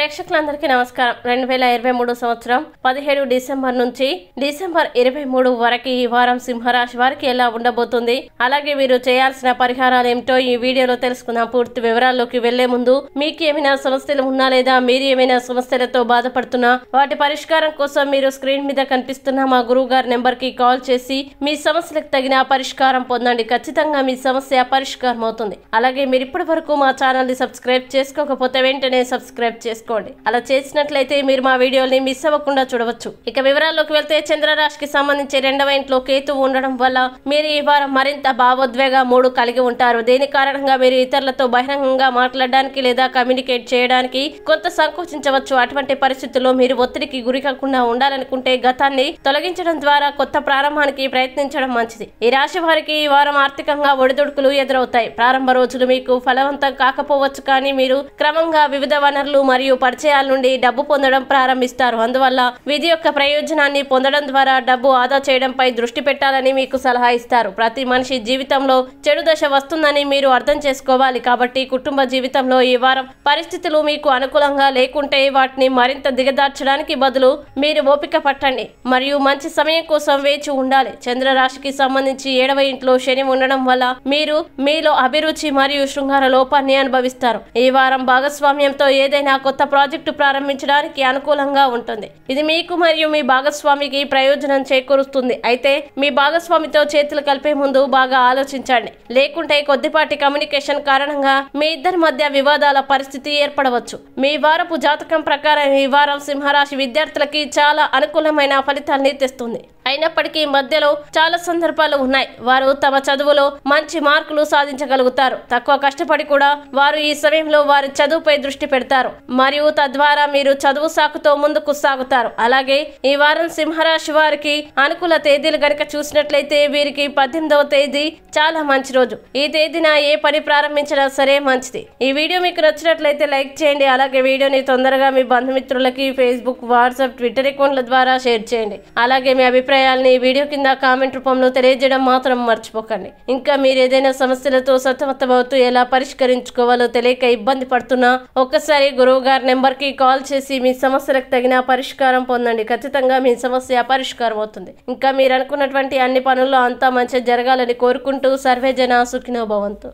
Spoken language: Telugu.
ప్రేక్షకులందరికీ నమస్కారం. 2023 సంవత్సరం 17 డిసెంబర్ నుంచి డిసెంబర్ 23 వరకు ఈ వారం సింహరాశి వారికి ఎలా ఉండబోతుంది, అలాగే వీరు చేయాల్సిన పరిహారాలు ఏమిటో ఈ వీడియోలో తెలుసుకుందాం. పూర్తి వివరాల్లోకి వెళ్లే ముందు మీకు ఏమైనా సమస్యలు ఉన్నా లేదా మీరు ఏమైనా సమస్యలతో బాధపడుతున్నా వాటి పరిష్కారం కోసం మీరు స్క్రీన్ మీద కనిపిస్తున్న మా గురువు గారి నెంబర్ కి కాల్ చేసి మీ సమస్యలకు తగిన పరిష్కారం పొందండి. ఖచ్చితంగా మీ సమస్య పరిష్కారం అవుతుంది. అలాగే మీరు ఇప్పటి వరకు మా ఛానల్ ని సబ్స్క్రైబ్ చేసుకోకపోతే వెంటనే సబ్స్క్రైబ్ చేసుకోండి. అలా చేసినట్లయితే మీరు మా వీడియోని మిస్ అవ్వకుండా చూడవచ్చు. ఇక వివరాల్లోకి వెళ్తే చంద్రరాశికి సంబంధించి 2వ ఇంట్లో కేతువు ఉండడం వల్ల మీరు ఈ వారం మరింత భావోద్వేగ మూడు కలిగి ఉంటారు. దీని కారణంగా మీరు ఇతరులతో బహిరంగంగా మాట్లాడడానికి లేదా కమ్యూనికేట్ చేయడానికి కొంత సంకోచించవచ్చు. అటువంటి పరిస్థితుల్లో మీరు ఒత్తిడికి గురి కాకుండా ఉండాలనుకుంటే గతాన్ని తొలగించడం ద్వారా కొత్త ప్రారంభానికి ప్రయత్నించడం మంచిది. ఈ రాశి వారికి ఈ వారం ఆర్థికంగా ఒడిదుడుకులు ఎదురవుతాయి. ప్రారంభ రోజులు మీకు ఫలవంతం కాకపోవచ్చు, కానీ మీరు క్రమంగా వివిధ వనరులు మరియు పరిచయాల నుండి డబ్బు పొందడం ప్రారంభిస్తారు. అందువల్ల విధి యొక్క ప్రయోజనాన్ని పొందడం ద్వారా డబ్బు ఆదా చేయడంపై దృష్టి పెట్టాలని మీకు సలహా ఇస్తారు. ప్రతి మనిషి జీవితంలో చెడు దశ వస్తుందని మీరు అర్థం చేసుకోవాలి. కాబట్టి కుటుంబ జీవితంలో ఈ వారం పరిస్థితులు మీకు అనుకూలంగా లేకుంటే వాటిని మరింత దిగదార్చడానికి బదులు మీరు ఓపిక పట్టండి మరియు మంచి సమయం కోసం వేచి ఉండాలి. చంద్రరాశికి సంబంధించి 7వ ఇంట్లో శని ఉండడం వల్ల మీరు మీలో అభిరుచి మరియు శృంగార లోపాన్ని అనుభవిస్తారు. ఈ వారం భాగస్వామ్యంతో ఏదైనా కొత్త ప్రాజెక్టు ప్రారంభించడానికి అనుకూలంగా ఉంటుంది. ఇది మీకు మరియు మీ భాగస్వామికి ప్రయోజనం చేకూరుస్తుంది. అయితే మీ భాగస్వామితో చేతులు కలిపే ముందు బాగా ఆలోచించండి, లేకుంటే కొద్దిపాటి కమ్యూనికేషన్ కారణంగా మీ ఇద్దరి మధ్య వివాదాల పరిస్థితి ఏర్పడవచ్చు. మీ వారపు జాతకం ప్రకారం ఈ వారం సింహరాశి విద్యార్థులకి చాలా అనుకూలమైన ఫలితాల్ని తెస్తుంది. అయినప్పటికీ మధ్యలో చాలా సందర్భాలు ఉన్నాయి. వారు తమ చదువులో మంచి మార్కులు సాధించగలుగుతారు. తక్కువ కష్టపడి కూడా వారు ఈ సమయంలో వారి చదువుపై దృష్టి పెడతారు మరియు తద్వారా మీరు చదువు సాకుతో ముందుకు సాగుతారు. అలాగే ఈ వారం సింహరాశి వారికి అనుకూల తేదీలు గనుక చూసినట్లయితే వీరికి 18వ తేదీ చాలా మంచి రోజు. ఈ తేదీన ఏ పని ప్రారంభించినా సరే మంచిది. ఈ వీడియో మీకు నచ్చినట్లయితే లైక్ చేయండి. అలాగే వీడియోని తొందరగా మీ బంధుమిత్రులకి ఫేస్బుక్, వాట్సాప్, ట్విట్టర్ అకౌంట్ల ద్వారా షేర్ చేయండి. అలాగే మీ అభిప్రాయాలని వీడియో కింద కామెంట్ రూపంలో తెలియజేయడం మాత్రం మర్చిపోకండి. ఇంకా మీరు ఏదైనా సమస్యలతో సతమతమవుతూ ఎలా పరిష్కరించుకోవాలో తెలియక ఇబ్బంది పడుతున్నా ఒక్కసారి గురువు గారి నెంబర్ కి కాల్ చేసి మీ సమస్యలకు తగిన పరిష్కారం పొందండి. ఖచ్చితంగా మీ సమస్య పరిష్కారం అవుతుంది. ఇంకా మీరు అనుకున్నటువంటి అన్ని పనుల్లో అంతా మంచి జరగాలని కోరుకుంటూ సర్వే జన సుఖినో భవంతు.